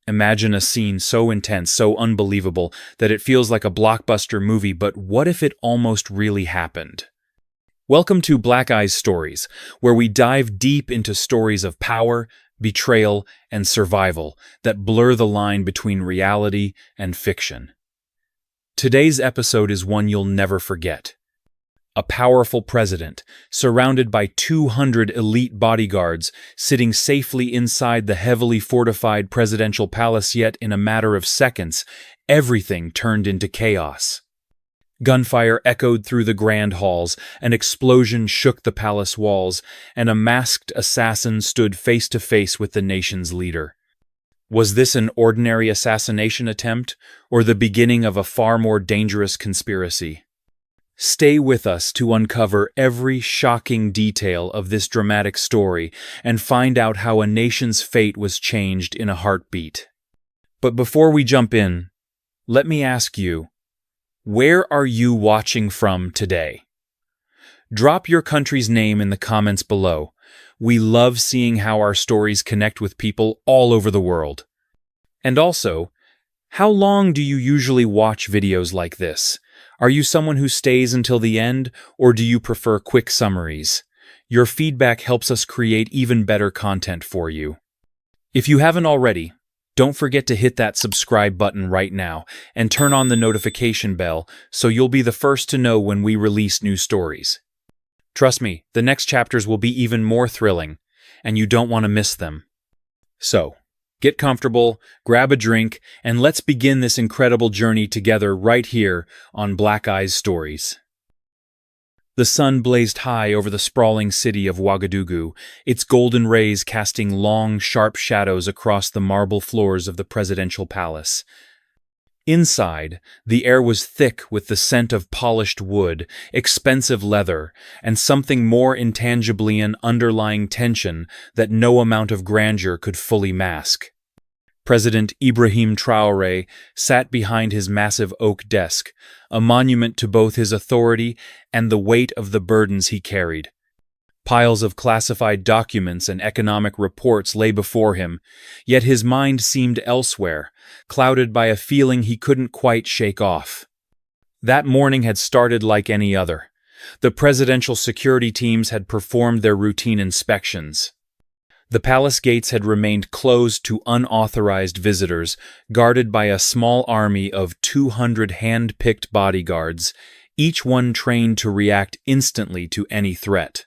Imagine a scene so intense, so unbelievable, that it feels like a blockbuster movie, but what if it almost really happened? Welcome to Black Eyes Stories, where we dive deep into stories of power, betrayal, and survival that blur the line between reality and fiction. Today's episode is one you'll never forget. A powerful president, surrounded by 200 elite bodyguards, sitting safely inside the heavily fortified presidential palace, yet in a matter of seconds, everything turned into chaos. Gunfire echoed through the grand halls, an explosion shook the palace walls, and a masked assassin stood face to face with the nation's leader. Was this an ordinary assassination attempt, or the beginning of a far more dangerous conspiracy? Stay with us to uncover every shocking detail of this dramatic story and find out how a nation's fate was changed in a heartbeat. But before we jump in, let me ask you, where are you watching from today? Drop your country's name in the comments below. We love seeing how our stories connect with people all over the world. And also, how long do you usually watch videos like this? Are you someone who stays until the end, or do you prefer quick summaries? Your feedback helps us create even better content for you. If you haven't already, don't forget to hit that subscribe button right now and turn on the notification bell so you'll be the first to know when we release new stories. Trust me, the next chapters will be even more thrilling, and you don't want to miss them. So, get comfortable, grab a drink, and let's begin this incredible journey together right here on Black Eyes Stories. The sun blazed high over the sprawling city of Ouagadougou, its golden rays casting long, sharp shadows across the marble floors of the presidential palace. Inside, the air was thick with the scent of polished wood, expensive leather, and something more intangibly an underlying tension that no amount of grandeur could fully mask. President Ibrahim Traoré sat behind his massive oak desk, a monument to both his authority and the weight of the burdens he carried. Piles of classified documents and economic reports lay before him, yet his mind seemed elsewhere, clouded by a feeling he couldn't quite shake off. That morning had started like any other. The presidential security teams had performed their routine inspections. The palace gates had remained closed to unauthorized visitors, guarded by a small army of 200 hand-picked bodyguards, each one trained to react instantly to any threat.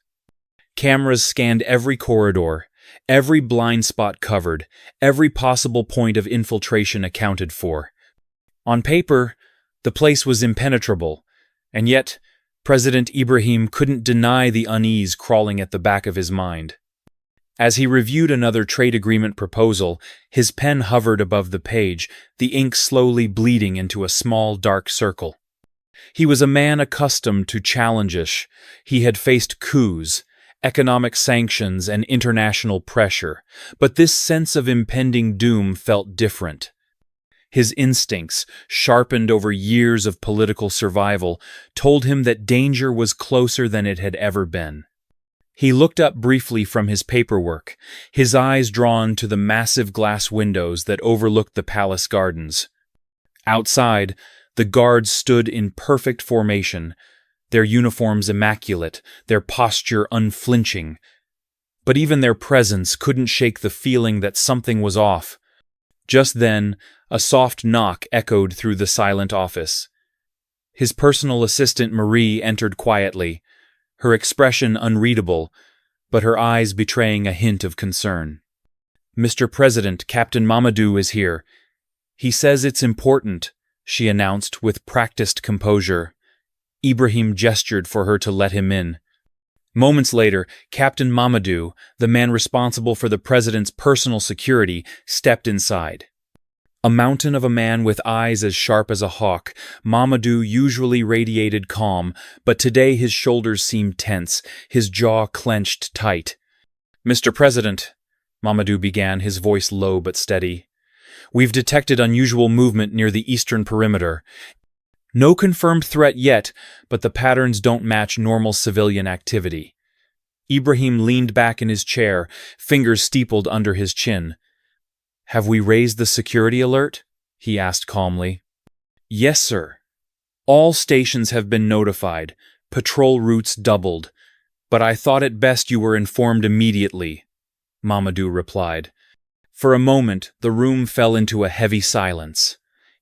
Cameras scanned every corridor, every blind spot covered, every possible point of infiltration accounted for. On paper, the place was impenetrable, and yet President Ibrahim couldn't deny the unease crawling at the back of his mind. As he reviewed another trade agreement proposal, his pen hovered above the page, the ink slowly bleeding into a small dark circle. He was a man accustomed to challenges. He had faced coups, economic sanctions, and international pressure, but this sense of impending doom felt different. His instincts, sharpened over years of political survival, told him that danger was closer than it had ever been. He looked up briefly from his paperwork, his eyes drawn to the massive glass windows that overlooked the palace gardens. Outside, the guards stood in perfect formation, their uniforms immaculate, their posture unflinching. But even their presence couldn't shake the feeling that something was off. Just then, a soft knock echoed through the silent office. His personal assistant Marie entered quietly, her expression unreadable, but her eyes betraying a hint of concern. "Mr. President, Captain Mamadou is here. He says it's important," she announced with practiced composure. Ibrahim gestured for her to let him in. Moments later, Captain Mamadou, the man responsible for the president's personal security, stepped inside. A mountain of a man with eyes as sharp as a hawk, Mamadou usually radiated calm, but today his shoulders seemed tense, his jaw clenched tight. "Mr. President," Mamadou began, his voice low but steady, "we've detected unusual movement near the eastern perimeter. No confirmed threat yet, but the patterns don't match normal civilian activity." Ibrahim leaned back in his chair, fingers steepled under his chin. "Have we raised the security alert?" he asked calmly. "Yes, sir. All stations have been notified. Patrol routes doubled. But I thought it best you were informed immediately," Mamadou replied. For a moment, the room fell into a heavy silence.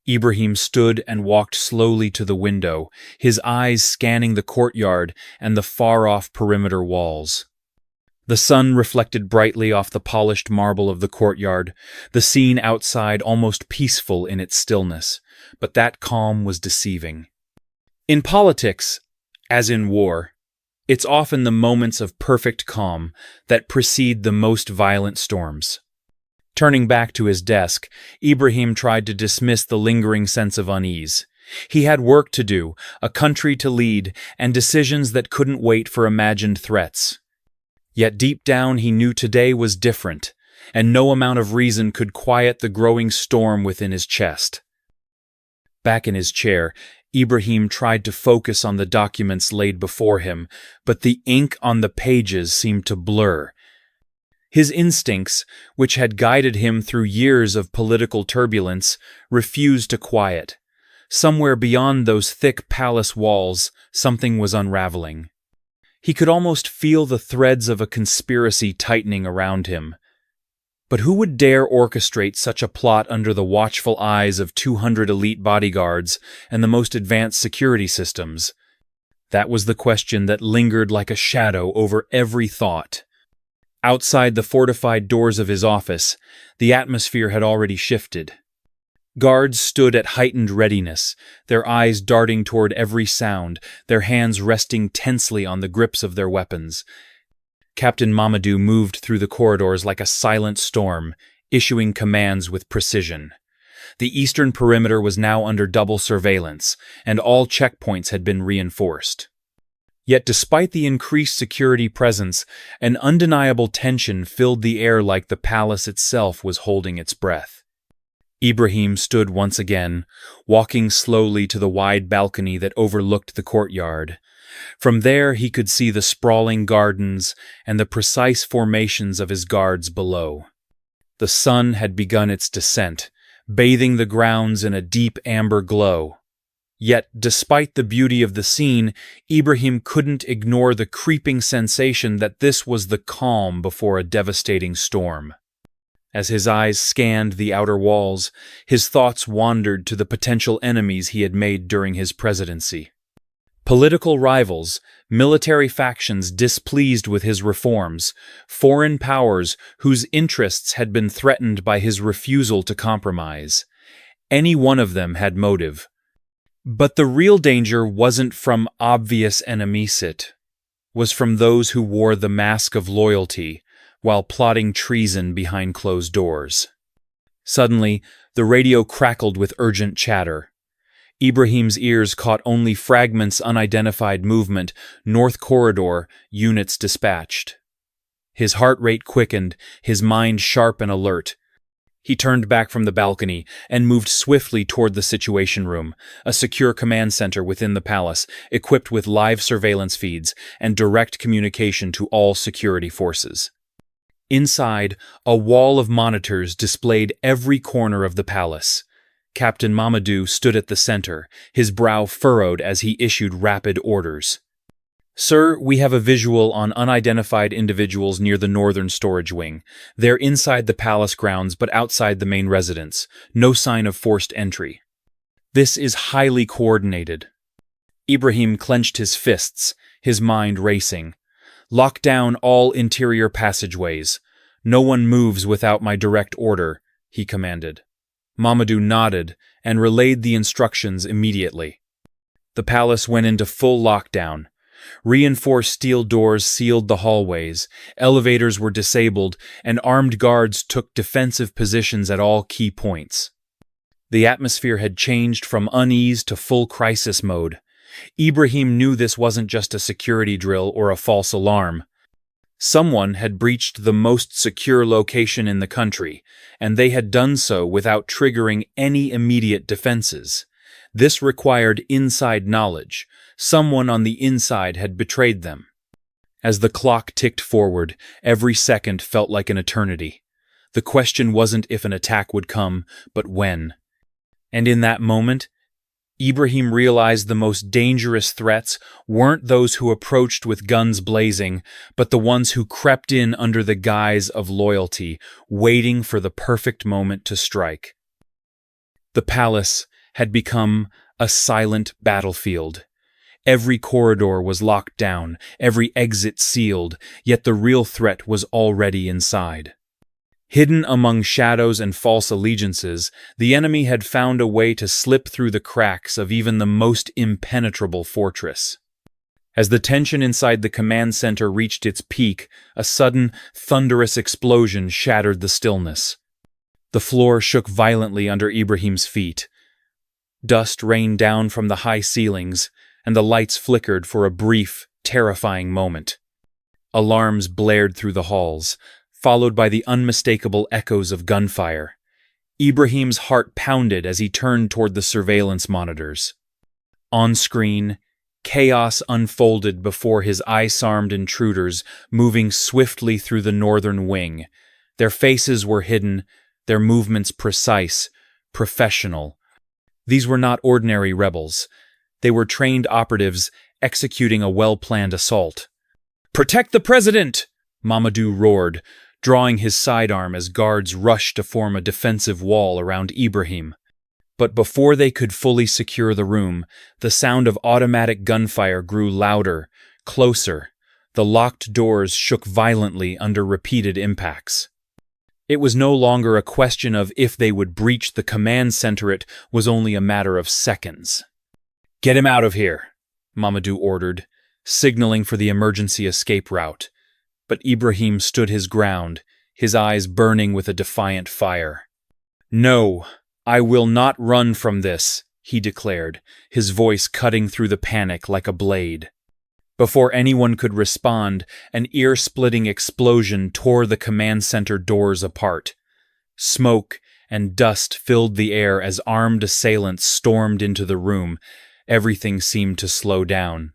Ibrahim stood and walked slowly to the window, his eyes scanning the courtyard and the far-off perimeter walls. The sun reflected brightly off the polished marble of the courtyard, the scene outside almost peaceful in its stillness, but that calm was deceiving. In politics, as in war, it's often the moments of perfect calm that precede the most violent storms. Turning back to his desk, Ibrahim tried to dismiss the lingering sense of unease. He had work to do, a country to lead, and decisions that couldn't wait for imagined threats. Yet deep down he knew today was different, and no amount of reason could quiet the growing storm within his chest. Back in his chair, Ibrahim tried to focus on the documents laid before him, but the ink on the pages seemed to blur. His instincts, which had guided him through years of political turbulence, refused to quiet. Somewhere beyond those thick palace walls, something was unraveling. He could almost feel the threads of a conspiracy tightening around him. But who would dare orchestrate such a plot under the watchful eyes of 200 elite bodyguards and the most advanced security systems? That was the question that lingered like a shadow over every thought. Outside the fortified doors of his office, the atmosphere had already shifted. Guards stood at heightened readiness, their eyes darting toward every sound, their hands resting tensely on the grips of their weapons. Captain Mamadou moved through the corridors like a silent storm, issuing commands with precision. The eastern perimeter was now under double surveillance, and all checkpoints had been reinforced. Yet despite the increased security presence, an undeniable tension filled the air like the palace itself was holding its breath. Ibrahim stood once again, walking slowly to the wide balcony that overlooked the courtyard. From there he could see the sprawling gardens and the precise formations of his guards below. The sun had begun its descent, bathing the grounds in a deep amber glow. Yet, despite the beauty of the scene, Ibrahim couldn't ignore the creeping sensation that this was the calm before a devastating storm. As his eyes scanned the outer walls, his thoughts wandered to the potential enemies he had made during his presidency. Political rivals, military factions displeased with his reforms, foreign powers whose interests had been threatened by his refusal to compromise. Any one of them had motive. But the real danger wasn't from obvious enemies, it was from those who wore the mask of loyalty while plotting treason behind closed doors. Suddenly, the radio crackled with urgent chatter. Ibrahim's ears caught only fragments unidentified movement, North Corridor, units dispatched. His heart rate quickened, his mind sharp and alert. He turned back from the balcony and moved swiftly toward the Situation Room, a secure command center within the palace, equipped with live surveillance feeds and direct communication to all security forces. Inside, a wall of monitors displayed every corner of the palace. Captain Mamadou stood at the center, his brow furrowed as he issued rapid orders. "Sir, we have a visual on unidentified individuals near the northern storage wing. They're inside the palace grounds but outside the main residence. No sign of forced entry." "This is highly coordinated." Ibrahim clenched his fists, his mind racing. "Lock down all interior passageways. No one moves without my direct order," he commanded. Mamadou nodded and relayed the instructions immediately. The palace went into full lockdown. Reinforced steel doors sealed the hallways, elevators were disabled, and armed guards took defensive positions at all key points. The atmosphere had changed from unease to full crisis mode. Ibrahim knew this wasn't just a security drill or a false alarm. Someone had breached the most secure location in the country, and they had done so without triggering any immediate defenses. This required inside knowledge. Someone on the inside had betrayed them. As the clock ticked forward, every second felt like an eternity. The question wasn't if an attack would come, but when. And in that moment, Ibrahim realized the most dangerous threats weren't those who approached with guns blazing, but the ones who crept in under the guise of loyalty, waiting for the perfect moment to strike. The palace had become a silent battlefield. Every corridor was locked down, every exit sealed, yet the real threat was already inside. Hidden among shadows and false allegiances, the enemy had found a way to slip through the cracks of even the most impenetrable fortress. As the tension inside the command center reached its peak, a sudden, thunderous explosion shattered the stillness. The floor shook violently under Ibrahim's feet. Dust rained down from the high ceilings, and the lights flickered for a brief, terrifying moment. Alarms blared through the halls, followed by the unmistakable echoes of gunfire. Ibrahim's heart pounded as he turned toward the surveillance monitors. On screen, chaos unfolded before his ice-armed intruders moving swiftly through the northern wing. Their faces were hidden, their movements precise, professional. These were not ordinary rebels. They were trained operatives executing a well-planned assault. "Protect the president!" Mamadou roared, drawing his sidearm as guards rushed to form a defensive wall around Ibrahim. But before they could fully secure the room, the sound of automatic gunfire grew louder, closer. The locked doors shook violently under repeated impacts. It was no longer a question of if they would breach the command center, it was only a matter of seconds. "Get him out of here," Mamadou ordered, signaling for the emergency escape route. But Ibrahim stood his ground, his eyes burning with a defiant fire. "No, I will not run from this," he declared, his voice cutting through the panic like a blade. Before anyone could respond, an ear-splitting explosion tore the command center doors apart. Smoke and dust filled the air as armed assailants stormed into the room. Everything seemed to slow down.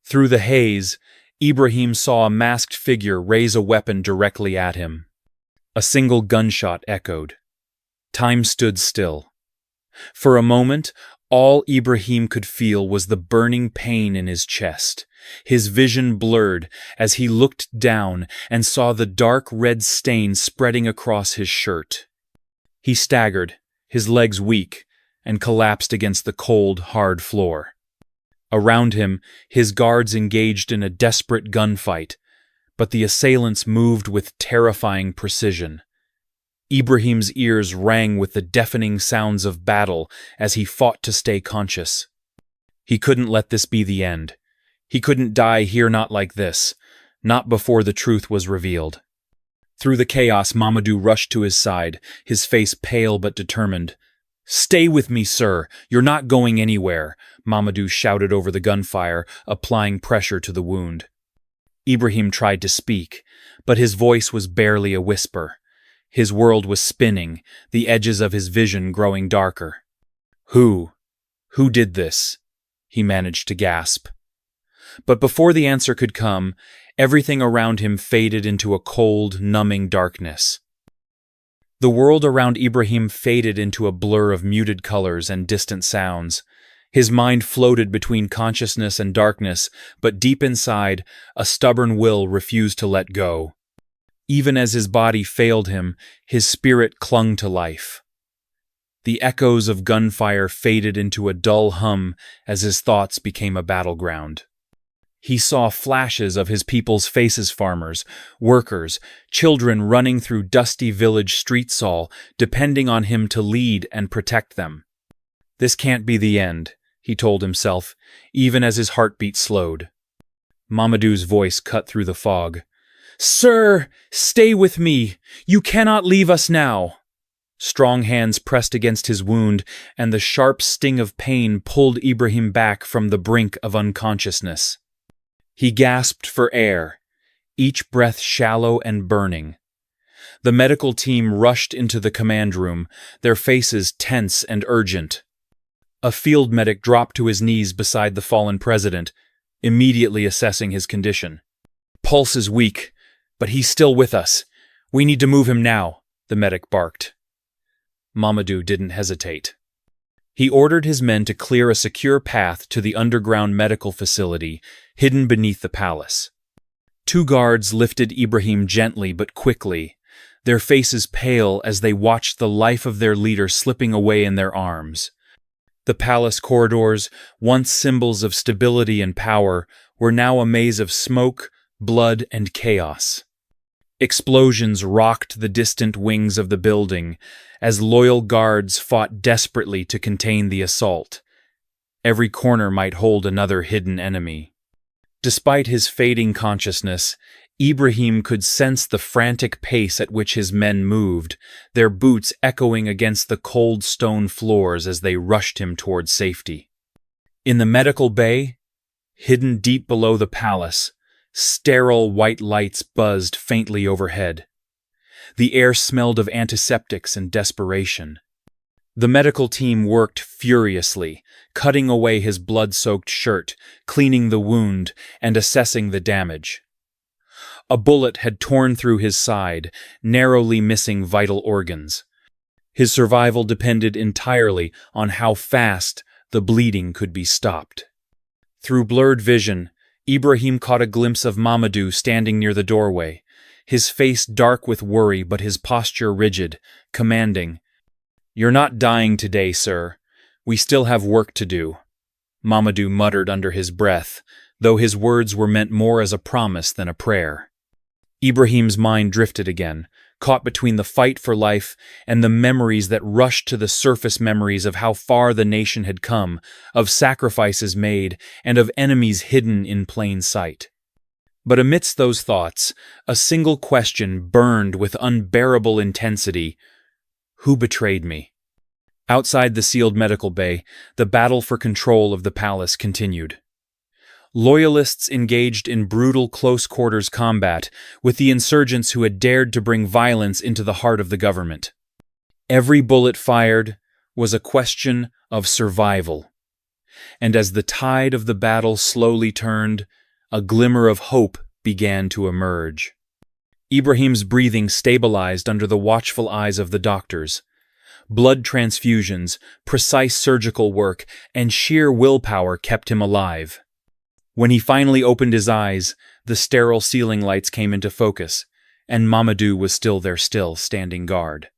Through the haze, Ibrahim saw a masked figure raise a weapon directly at him. A single gunshot echoed. Time stood still. For a moment, all Ibrahim could feel was the burning pain in his chest. His vision blurred as he looked down and saw the dark red stain spreading across his shirt. He staggered, his legs weak, and collapsed against the cold, hard floor. Around him, his guards engaged in a desperate gunfight, but the assailants moved with terrifying precision. Ibrahim's ears rang with the deafening sounds of battle as he fought to stay conscious. He couldn't let this be the end. He couldn't die here, not like this, not before the truth was revealed. Through the chaos, Mamadou rushed to his side, his face pale but determined. "Stay with me, sir. You're not going anywhere," Mamadou shouted over the gunfire, applying pressure to the wound. Ibrahim tried to speak, but his voice was barely a whisper. His world was spinning, the edges of his vision growing darker. Who did this?" he managed to gasp. But before the answer could come, everything around him faded into a cold, numbing darkness. The world around Ibrahim faded into a blur of muted colors and distant sounds. His mind floated between consciousness and darkness, but deep inside, a stubborn will refused to let go. Even as his body failed him, his spirit clung to life. The echoes of gunfire faded into a dull hum as his thoughts became a battleground. He saw flashes of his people's faces, farmers, workers, children running through dusty village streets, all depending on him to lead and protect them. "This can't be the end," he told himself, even as his heartbeat slowed. Mamadou's voice cut through the fog. "Sir, stay with me! You cannot leave us now!" Strong hands pressed against his wound, and the sharp sting of pain pulled Ibrahim back from the brink of unconsciousness. He gasped for air, each breath shallow and burning. The medical team rushed into the command room, their faces tense and urgent. A field medic dropped to his knees beside the fallen president, immediately assessing his condition. "Pulse is weak, but he's still with us. We need to move him now," the medic barked. Mamadou didn't hesitate. He ordered his men to clear a secure path to the underground medical facility hidden beneath the palace. 2 guards lifted Ibrahim gently but quickly, their faces pale as they watched the life of their leader slipping away in their arms. The palace corridors, once symbols of stability and power, were now a maze of smoke, blood, and chaos. Explosions rocked the distant wings of the building as loyal guards fought desperately to contain the assault. Every corner might hold another hidden enemy. Despite his fading consciousness, Ibrahim could sense the frantic pace at which his men moved, their boots echoing against the cold stone floors as they rushed him toward safety. In the medical bay, hidden deep below the palace, sterile white lights buzzed faintly overhead. The air smelled of antiseptics and desperation. The medical team worked furiously, cutting away his blood-soaked shirt, cleaning the wound, and assessing the damage. A bullet had torn through his side, narrowly missing vital organs. His survival depended entirely on how fast the bleeding could be stopped. Through blurred vision, Ibrahim caught a glimpse of Mamadou standing near the doorway, his face dark with worry but his posture rigid, commanding, "You're not dying today, sir. We still have work to do," Mamadou muttered under his breath, though his words were meant more as a promise than a prayer. Ibrahim's mind drifted again, caught between the fight for life and the memories that rushed to the surface, memories of how far the nation had come, of sacrifices made, and of enemies hidden in plain sight. But amidst those thoughts, a single question burned with unbearable intensity: who betrayed me? Outside the sealed medical bay, the battle for control of the palace continued. Loyalists engaged in brutal close-quarters combat with the insurgents who had dared to bring violence into the heart of the government. Every bullet fired was a question of survival. And as the tide of the battle slowly turned, a glimmer of hope began to emerge. Ibrahim's breathing stabilized under the watchful eyes of the doctors. Blood transfusions, precise surgical work, and sheer willpower kept him alive. When he finally opened his eyes, the sterile ceiling lights came into focus, and Mamadou was still there, standing guard.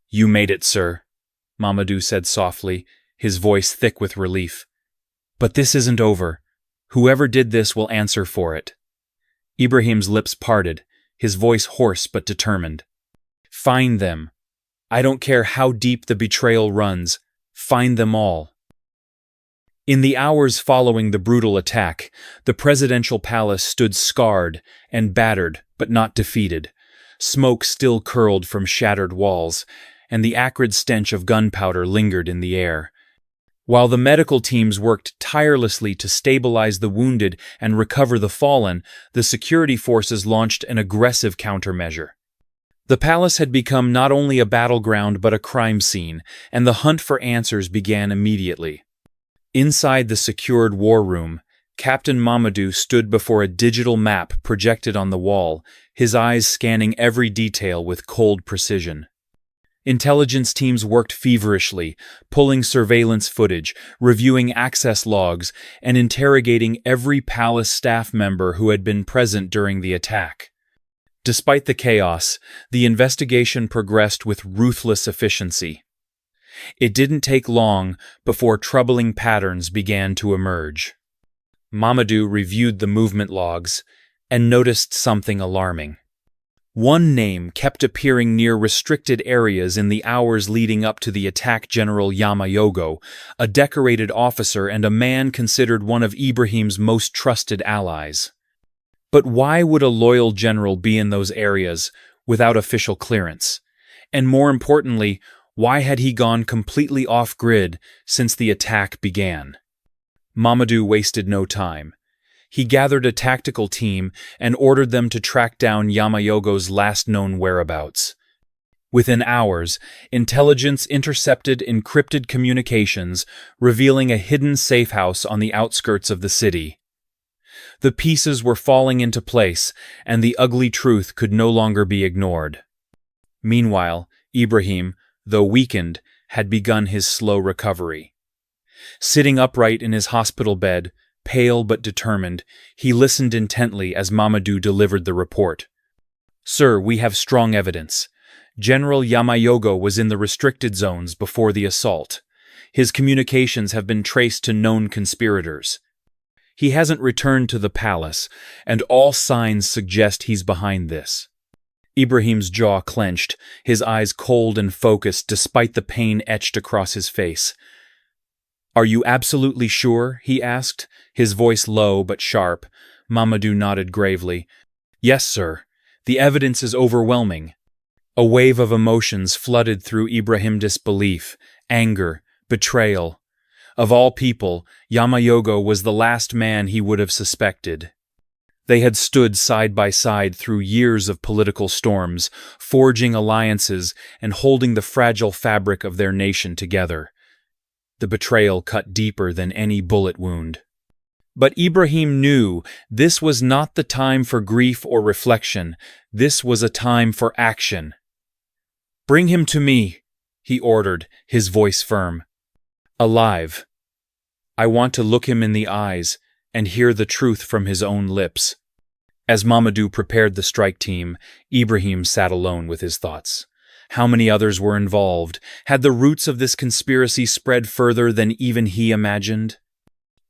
"You made it, sir," Mamadou said softly, his voice thick with relief. "But this isn't over. Whoever did this will answer for it." Ibrahim's lips parted, his voice hoarse but determined. "Find them. I don't care how deep the betrayal runs. Find them all." In the hours following the brutal attack, the presidential palace stood scarred and battered, but not defeated. Smoke still curled from shattered walls, and the acrid stench of gunpowder lingered in the air. While the medical teams worked tirelessly to stabilize the wounded and recover the fallen, the security forces launched an aggressive countermeasure. The palace had become not only a battleground but a crime scene, and the hunt for answers began immediately. Inside the secured war room, Captain Mamadou stood before a digital map projected on the wall, his eyes scanning every detail with cold precision. Intelligence teams worked feverishly, pulling surveillance footage, reviewing access logs, and interrogating every palace staff member who had been present during the attack. Despite the chaos, the investigation progressed with ruthless efficiency. It didn't take long before troubling patterns began to emerge. Mamadou reviewed the movement logs and noticed something alarming. One name kept appearing near restricted areas in the hours leading up to the attack: General Yamayogo, a decorated officer and a man considered one of Ibrahim's most trusted allies. But why would a loyal general be in those areas without official clearance? And more importantly, why had he gone completely off-grid since the attack began? Mamadou wasted no time. He gathered a tactical team and ordered them to track down Yamayogo's last known whereabouts. Within hours, intelligence intercepted encrypted communications, revealing a hidden safe house on the outskirts of the city. The pieces were falling into place, and the ugly truth could no longer be ignored. Meanwhile, Ibrahim, though weakened, had begun his slow recovery. Sitting upright in his hospital bed, pale but determined, he listened intently as Mamadou delivered the report. "Sir, we have strong evidence. General Yamayogo was in the restricted zones before the assault. His communications have been traced to known conspirators. He hasn't returned to the palace, and all signs suggest he's behind this." Ibrahim's jaw clenched, his eyes cold and focused despite the pain etched across his face. "Are you absolutely sure?" he asked, his voice low but sharp. Mamadou nodded gravely. "Yes, sir. The evidence is overwhelming." A wave of emotions flooded through Ibrahim's disbelief, anger, betrayal. Of all people, Yamayogo was the last man he would have suspected. They had stood side by side through years of political storms, forging alliances and holding the fragile fabric of their nation together. The betrayal cut deeper than any bullet wound. But Ibrahim knew this was not the time for grief or reflection. This was a time for action. "Bring him to me," he ordered, his voice firm. "Alive. I want to look him in the eyes and hear the truth from his own lips." As Mamadou prepared the strike team, Ibrahim sat alone with his thoughts. How many others were involved? Had the roots of this conspiracy spread further than even he imagined?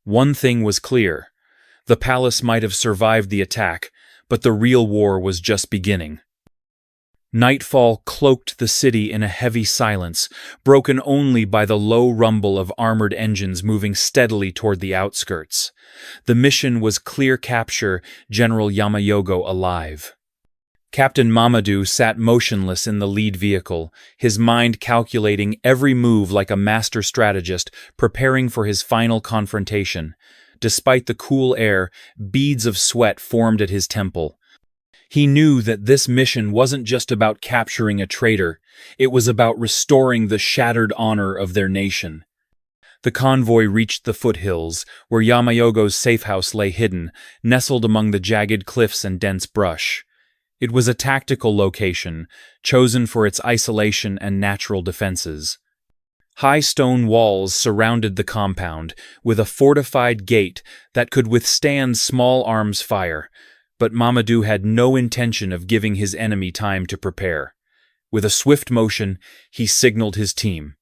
One thing was clear. The palace might have survived the attack, but the real war was just beginning. Nightfall cloaked the city in a heavy silence, broken only by the low rumble of armored engines moving steadily toward the outskirts. The mission was clear: capture General Yamayogo alive. Captain Mamadou sat motionless in the lead vehicle, his mind calculating every move like a master strategist, preparing for his final confrontation. Despite the cool air, beads of sweat formed at his temple. He knew that this mission wasn't just about capturing a traitor, it was about restoring the shattered honor of their nation. The convoy reached the foothills, where Yamayogo's safe house lay hidden, nestled among the jagged cliffs and dense brush. It was a tactical location, chosen for its isolation and natural defenses. High stone walls surrounded the compound, with a fortified gate that could withstand small arms fire. But Mamadou had no intention of giving his enemy time to prepare. With a swift motion, he signaled his team.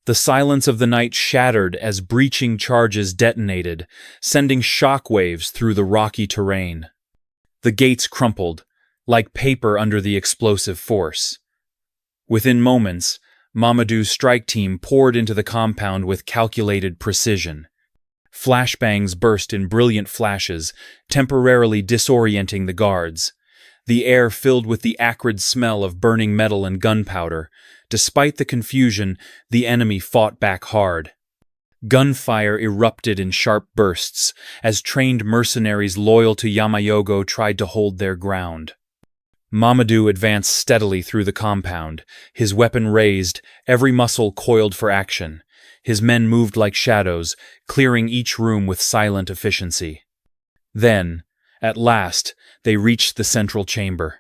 The silence of the night shattered as breaching charges detonated, sending shockwaves through the rocky terrain. The gates crumpled, like paper under the explosive force. Within moments, Mamadou's strike team poured into the compound with calculated precision. Flashbangs burst in brilliant flashes, temporarily disorienting the guards. The air filled with the acrid smell of burning metal and gunpowder. Despite the confusion, the enemy fought back hard. Gunfire erupted in sharp bursts, as trained mercenaries loyal to Yamayogo tried to hold their ground. Mamadou advanced steadily through the compound, his weapon raised, every muscle coiled for action. His men moved like shadows, clearing each room with silent efficiency. Then, at last, they reached the central chamber.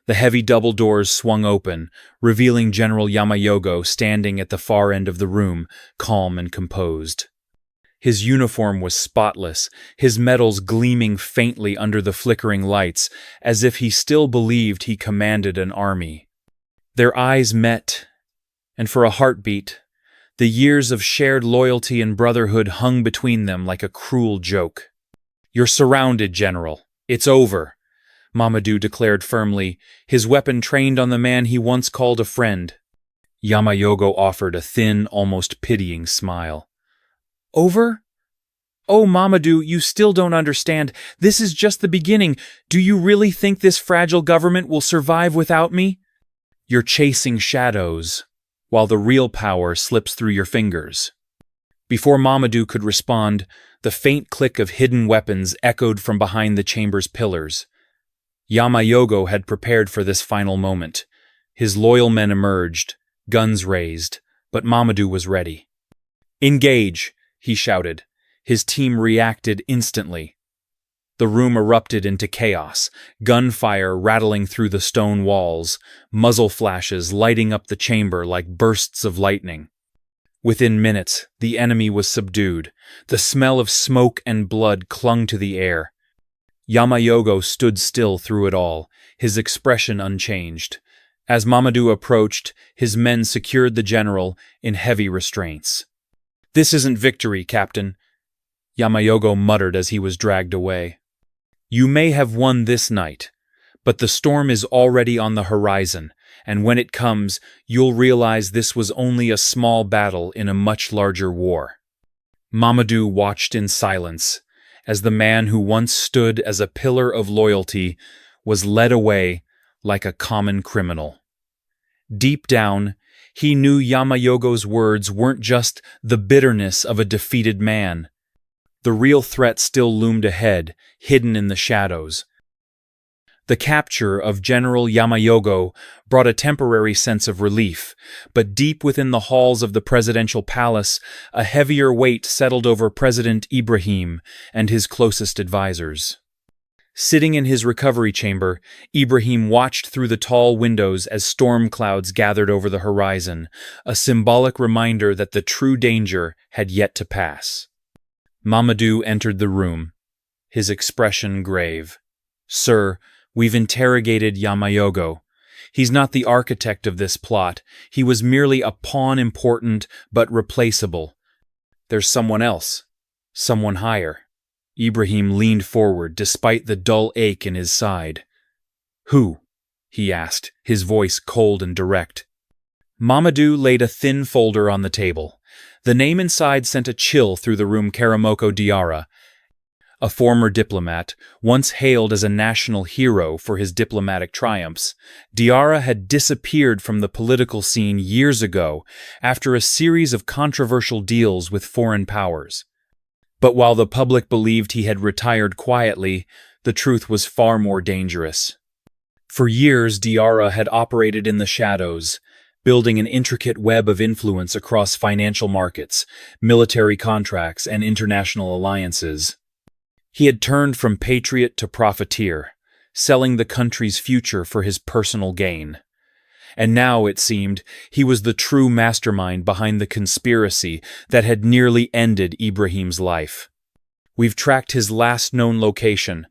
The heavy double doors swung open, revealing General Yamayogo standing at the far end of the room, calm and composed. His uniform was spotless, his medals gleaming faintly under the flickering lights, as if he still believed he commanded an army. Their eyes met, and for a heartbeat, the years of shared loyalty and brotherhood hung between them like a cruel joke. "You're surrounded, General. It's over," Mamadou declared firmly, his weapon trained on the man he once called a friend. Yamayogo offered a thin, almost pitying smile. "Over? Oh, Mamadou, you still don't understand. This is just the beginning. Do you really think this fragile government will survive without me? You're chasing shadows, while the real power slips through your fingers." Before Mamadou could respond, the faint click of hidden weapons echoed from behind the chamber's pillars. Yamayogo had prepared for this final moment. His loyal men emerged, guns raised, but Mamadou was ready. "Engage!" he shouted. His team reacted instantly. The room erupted into chaos, gunfire rattling through the stone walls, muzzle flashes lighting up the chamber like bursts of lightning. Within minutes, the enemy was subdued. The smell of smoke and blood clung to the air. Yamayogo stood still through it all, his expression unchanged. As Mamadou approached, his men secured the general in heavy restraints. "This isn't victory, Captain," Yamayogo muttered as he was dragged away. "You may have won this night, but the storm is already on the horizon, and when it comes, you'll realize this was only a small battle in a much larger war." Mamadou watched in silence as the man who once stood as a pillar of loyalty was led away like a common criminal. Deep down, he knew Yamayogo's words weren't just the bitterness of a defeated man. The real threat still loomed ahead, hidden in the shadows. The capture of General Yamayogo brought a temporary sense of relief, but deep within the halls of the presidential palace, a heavier weight settled over President Ibrahim and his closest advisors. Sitting in his recovery chamber, Ibrahim watched through the tall windows as storm clouds gathered over the horizon, a symbolic reminder that the true danger had yet to pass. Mamadou entered the room, his expression grave. "Sir, we've interrogated Yamayogo. He's not the architect of this plot. He was merely a pawn, important but replaceable. There's someone else, someone higher." Ibrahim leaned forward despite the dull ache in his side. "Who?" he asked, his voice cold and direct. Mamadou laid a thin folder on the table. The name inside sent a chill through the room. Karamoko Diarra, a former diplomat, once hailed as a national hero for his diplomatic triumphs. Diarra had disappeared from the political scene years ago after a series of controversial deals with foreign powers. But while the public believed he had retired quietly, the truth was far more dangerous. For years, Diarra had operated in the shadows, building an intricate web of influence across financial markets, military contracts, and international alliances. He had turned from patriot to profiteer, selling the country's future for his personal gain. And now, it seemed, he was the true mastermind behind the conspiracy that had nearly ended Ibrahim's life. "We've tracked his last known location,"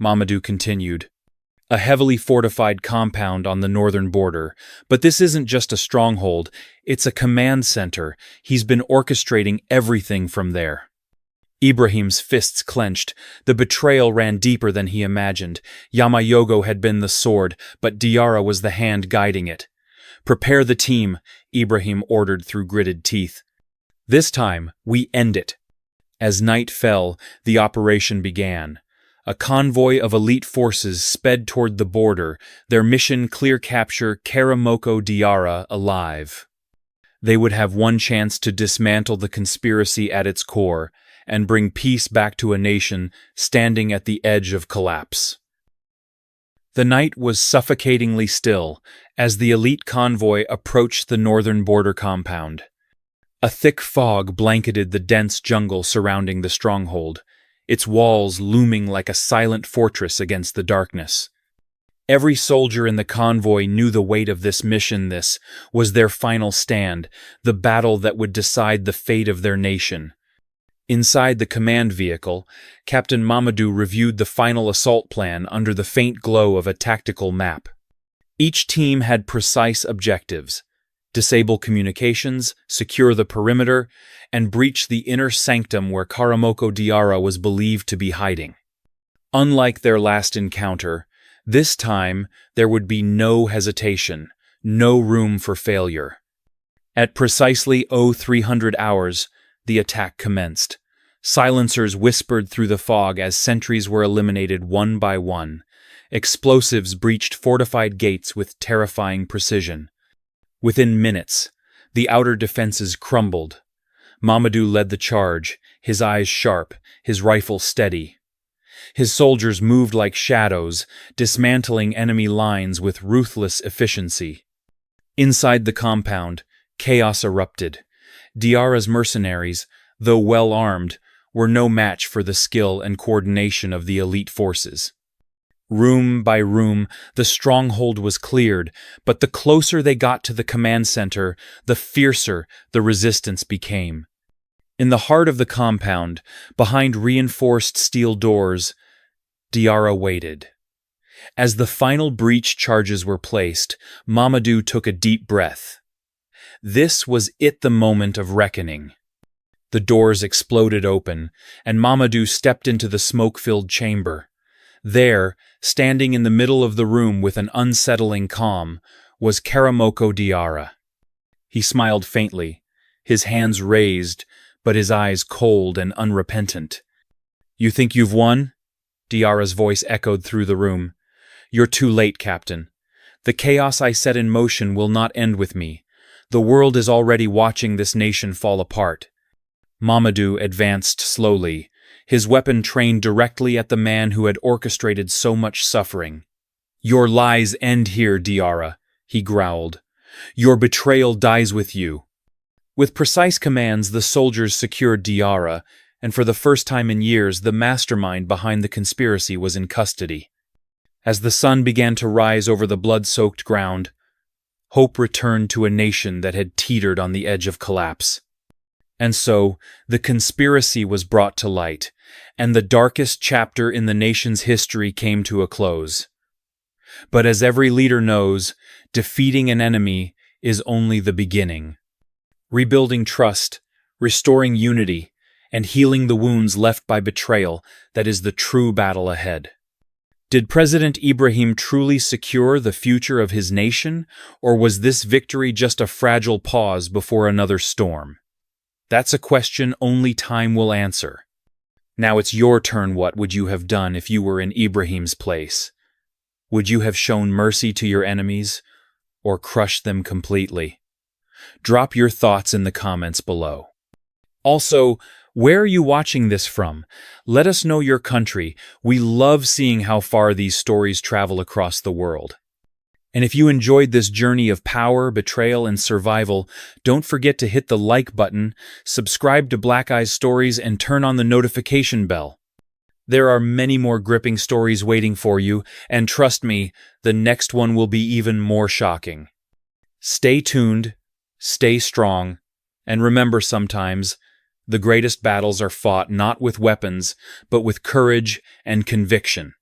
Mamadou continued. "A heavily fortified compound on the northern border. But this isn't just a stronghold, it's a command center. He's been orchestrating everything from there." Ibrahim's fists clenched. The betrayal ran deeper than he imagined. Yamayogo had been the sword, but Diarra was the hand guiding it. "Prepare the team," Ibrahim ordered through gritted teeth. "This time, we end it." As night fell, the operation began. A convoy of elite forces sped toward the border, their mission clear: capture Karamoko Diarra alive. They would have one chance to dismantle the conspiracy at its core and bring peace back to a nation standing at the edge of collapse. The night was suffocatingly still as the elite convoy approached the northern border compound. A thick fog blanketed the dense jungle surrounding the stronghold, its walls looming like a silent fortress against the darkness. Every soldier in the convoy knew the weight of this mission. This was their final stand, the battle that would decide the fate of their nation. Inside the command vehicle, Captain Mamadou reviewed the final assault plan under the faint glow of a tactical map. Each team had precise objectives: disable communications, secure the perimeter, and breach the inner sanctum where Karamoko Diarra was believed to be hiding. Unlike their last encounter, this time there would be no hesitation, no room for failure. At precisely 0300 hours, the attack commenced. Silencers whispered through the fog as sentries were eliminated one by one. Explosives breached fortified gates with terrifying precision. Within minutes, the outer defenses crumbled. Mamadou led the charge, his eyes sharp, his rifle steady. His soldiers moved like shadows, dismantling enemy lines with ruthless efficiency. Inside the compound, chaos erupted. Diarra's mercenaries, though well-armed, were no match for the skill and coordination of the elite forces. Room by room, the stronghold was cleared, but the closer they got to the command center, the fiercer the resistance became. In the heart of the compound, behind reinforced steel doors, Diarra waited. As the final breach charges were placed, Mamadou took a deep breath. This was the moment of reckoning. The doors exploded open, and Mamadou stepped into the smoke-filled chamber. There, standing in the middle of the room with an unsettling calm, was Karamoko Diarra. He smiled faintly, his hands raised, but his eyes cold and unrepentant. "You think you've won?" Diarra's voice echoed through the room. "You're too late, Captain. The chaos I set in motion will not end with me. The world is already watching this nation fall apart." Mamadou advanced slowly, his weapon trained directly at the man who had orchestrated so much suffering. "Your lies end here, Diarra," he growled. "Your betrayal dies with you." With precise commands, the soldiers secured Diarra, and for the first time in years, the mastermind behind the conspiracy was in custody. As the sun began to rise over the blood-soaked ground, hope returned to a nation that had teetered on the edge of collapse. And so, the conspiracy was brought to light, and the darkest chapter in the nation's history came to a close. But as every leader knows, defeating an enemy is only the beginning. Rebuilding trust, restoring unity, and healing the wounds left by betrayal, that is the true battle ahead. Did President Ibrahim truly secure the future of his nation, or was this victory just a fragile pause before another storm? That's a question only time will answer. Now it's your turn. What would you have done if you were in Ibrahim's place? Would you have shown mercy to your enemies, or crushed them completely? Drop your thoughts in the comments below. Also, where are you watching this from? Let us know your country. We love seeing how far these stories travel across the world. And if you enjoyed this journey of power, betrayal, and survival, don't forget to hit the like button, subscribe to Black Eyes Stories, and turn on the notification bell. There are many more gripping stories waiting for you, and trust me, the next one will be even more shocking. Stay tuned, stay strong, and remember sometimes, the greatest battles are fought not with weapons, but with courage and conviction.